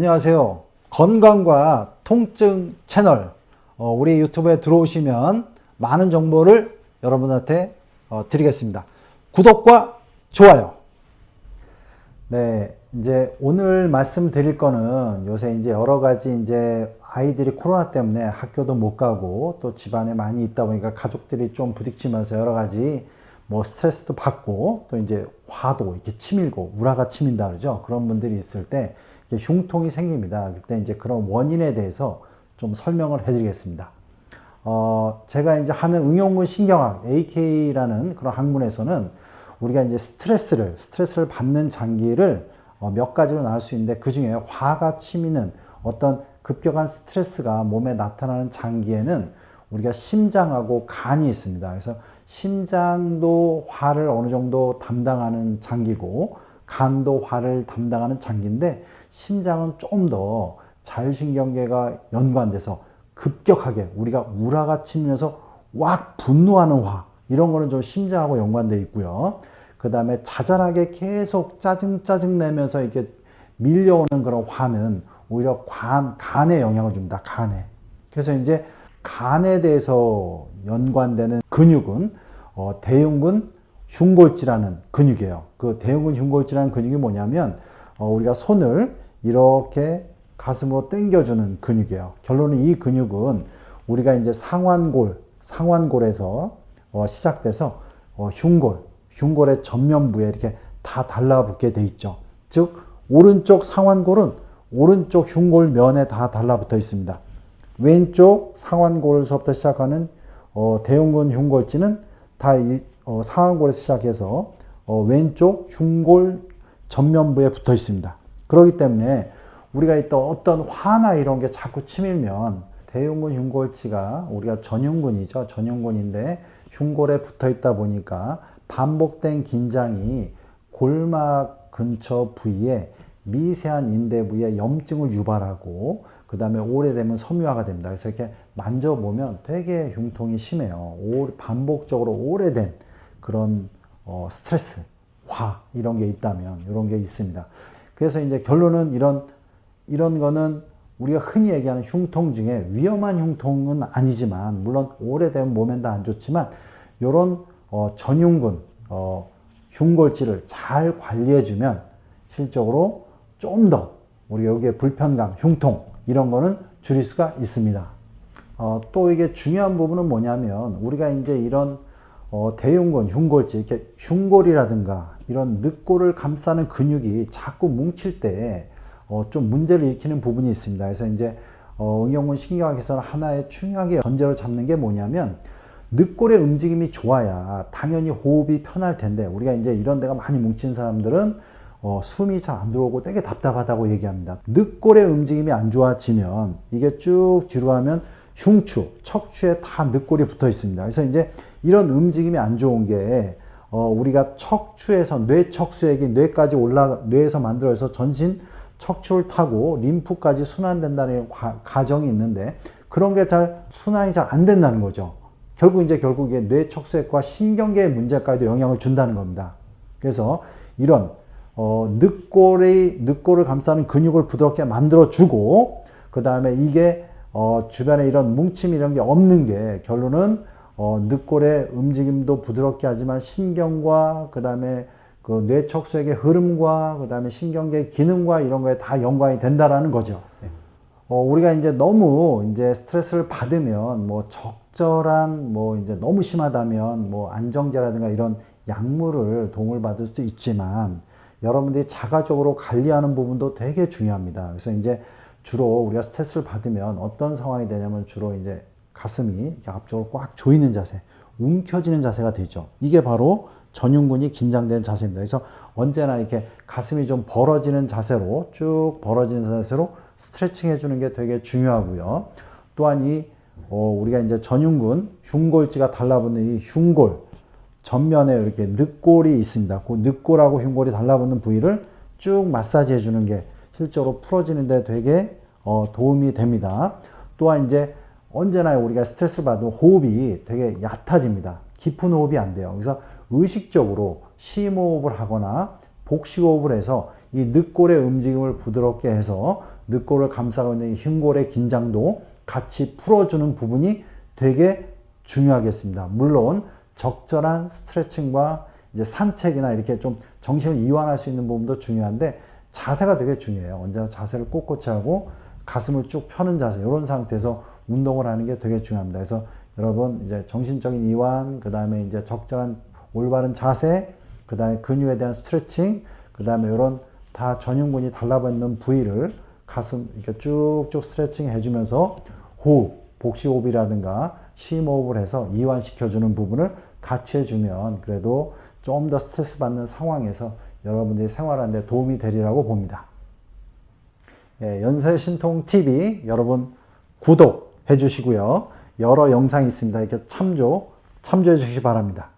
안녕하세요. 건강과 통증 채널 우리 유튜브에 들어오시면 많은 정보를 여러분한테 드리겠습니다. 구독과 좋아요. 네, 이제 오늘 말씀드릴 거는 요새 이제 여러 가지 이제 아이들이 코로나 때문에 학교도 못 가고 또 집안에 많이 있다 보니까 가족들이 좀 부딪히면서 여러 가지 뭐 스트레스도 받고 또 이제 화도 이렇게 치밀고 우라가 치민다 그러죠. 그런 분들이 있을 때 흉통이 생깁니다. 그때 이제 그런 원인에 대해서 좀 설명을 해드리겠습니다. 제가 이제 하는 응용근 신경학 AK라는 그런 학문에서는 우리가 이제 스트레스를 받는 장기를 몇 가지로 나눌 수 있는데 그 중에 화가 치미는 어떤 급격한 스트레스가 몸에 나타나는 장기에는 우리가 심장하고 간이 있습니다. 그래서 심장도 화를 어느 정도 담당하는 장기고 간도 화를 담당하는 장기인데 심장은 좀 더 자율신경계가 연관돼서 급격하게 우리가 우라가 치면서 왁 분노하는 화 이런 거는 좀 심장하고 연관돼 있고요. 그 다음에 자잘하게 계속 짜증 내면서 이렇게 밀려오는 그런 화는 오히려 간에 영향을 줍니다. 간에. 그래서 이제 간에 대해서 연관되는 근육은 대흉근 흉골지라는 근육이에요. 그 대흉근 흉골지라는 근육이 뭐냐면 우리가 손을 이렇게 가슴으로 당겨주는 근육이에요. 결론은 이 근육은 우리가 이제 상완골에서 시작돼서 흉골의 전면부에 이렇게 다 달라붙게 돼 있죠. 즉 오른쪽 상완골은 오른쪽 흉골면에 다 달라붙어 있습니다. 왼쪽 상완골에서부터 시작하는 대흉근 흉골지는 다 상완골에서 시작해서 왼쪽 흉골 전면부에 붙어 있습니다. 그렇기 때문에 우리가 어떤 화나 이런 게 자꾸 치밀면 대흉근 흉골지가 우리가 전흉근이죠. 전흉근인데 흉골에 붙어 있다 보니까 반복된 긴장이 골막 근처 부위에 미세한 인대 부위에 염증을 유발하고 그 다음에 오래되면 섬유화가 됩니다. 그래서 이렇게 만져보면 되게 흉통이 심해요. 반복적으로 오래된 그런 스트레스, 화 이런 게 있다면 이런 게 있습니다. 그래서 이제 결론은 이런 거는 우리가 흔히 얘기하는 흉통 중에 위험한 흉통은 아니지만 물론 오래되면 몸엔 다 안 좋지만 이런 전흉근 흉골지를 잘 관리해주면 실적으로 좀 더 우리 여기에 불편감, 흉통 이런 거는 줄일 수가 있습니다. 또 이게 중요한 부분은 뭐냐면 우리가 이제 이런 대흉근, 흉골지, 이렇게 흉골이라든가 이런 늑골을 감싸는 근육이 자꾸 뭉칠 때 좀 문제를 일으키는 부분이 있습니다. 그래서 이제 응용근 신경학에서는 하나의 중요하게 전제로 잡는 게 뭐냐면 늑골의 움직임이 좋아야 당연히 호흡이 편할 텐데 우리가 이제 이런 데가 많이 뭉친 사람들은 숨이 잘 안 들어오고 되게 답답하다고 얘기합니다. 늑골의 움직임이 안 좋아지면 이게 쭉 뒤로 가면 척추에 다 늑골이 붙어 있습니다. 그래서 이제 이런 움직임이 안 좋은 게 우리가 척추에서 뇌척수액이 뇌에서 만들어서 전신 척추를 타고 림프까지 순환된다는 과정이 있는데 그런 게 순환이 잘 안 된다는 거죠. 결국에 뇌척수액과 신경계의 문제까지도 영향을 준다는 겁니다. 그래서 이런 늑골을 감싸는 근육을 부드럽게 만들어주고 그 다음에 이게 주변에 이런 뭉침 이런 게 없는 게 결론은 늑골의 움직임도 부드럽게 하지만 신경과 그 다음에 그 뇌척수액의 흐름과 그 다음에 신경계 기능과 이런 거에 다 연관이 된다라는 거죠. 우리가 이제 너무 이제 스트레스를 받으면 뭐 적절한 뭐 이제 너무 심하다면 뭐 안정제라든가 이런 약물을 도움을 받을 수도 있지만 여러분들이 자가적으로 관리하는 부분도 되게 중요합니다. 그래서 이제 주로 우리가 스트레스를 받으면 어떤 상황이 되냐면 주로 이제 가슴이 이렇게 앞쪽으로 꽉 조이는 자세, 움켜쥐는 자세가 되죠. 이게 바로 전흉근이 긴장된 자세입니다. 그래서 언제나 이렇게 가슴이 좀 쭉 벌어지는 자세로 스트레칭 해주는 게 되게 중요하고요. 또한 우리가 이제 전흉근, 흉골지가 달라붙는 이 흉골, 전면에 이렇게 늑골이 있습니다. 그 늑골하고 흉골이 달라붙는 부위를 쭉 마사지 해주는 게 실제로 풀어지는데 되게 도움이 됩니다. 또한 이제 언제나 우리가 스트레스 받으면 호흡이 되게 얕아집니다. 깊은 호흡이 안 돼요. 그래서 의식적으로 심호흡을 하거나 복식호흡을 해서 이 늑골의 움직임을 부드럽게 해서 늑골을 감싸고 있는 흉골의 긴장도 같이 풀어주는 부분이 되게 중요하겠습니다. 물론 적절한 스트레칭과 이제 산책이나 이렇게 좀 정신을 이완할 수 있는 부분도 중요한데 자세가 되게 중요해요. 언제나 자세를 꼿꼿이 하고 가슴을 쭉 펴는 자세, 이런 상태에서 운동을 하는 게 되게 중요합니다. 그래서 여러분 이제 정신적인 이완, 그 다음에 이제 적절한 올바른 자세, 그 다음에 근육에 대한 스트레칭, 그 다음에 이런 다 전흉근이 달라붙는 부위를 가슴 이렇게 쭉쭉 스트레칭 해주면서 호흡, 복식호흡이라든가 심호흡을 해서 이완시켜주는 부분을 같이 해주면 그래도 좀 더 스트레스 받는 상황에서 여러분들이 생활하는 데 도움이 되리라고 봅니다. 예, 연세신통TV 여러분 구독해 주시고요. 여러 영상이 있습니다. 이렇게 참조해 주시기 바랍니다.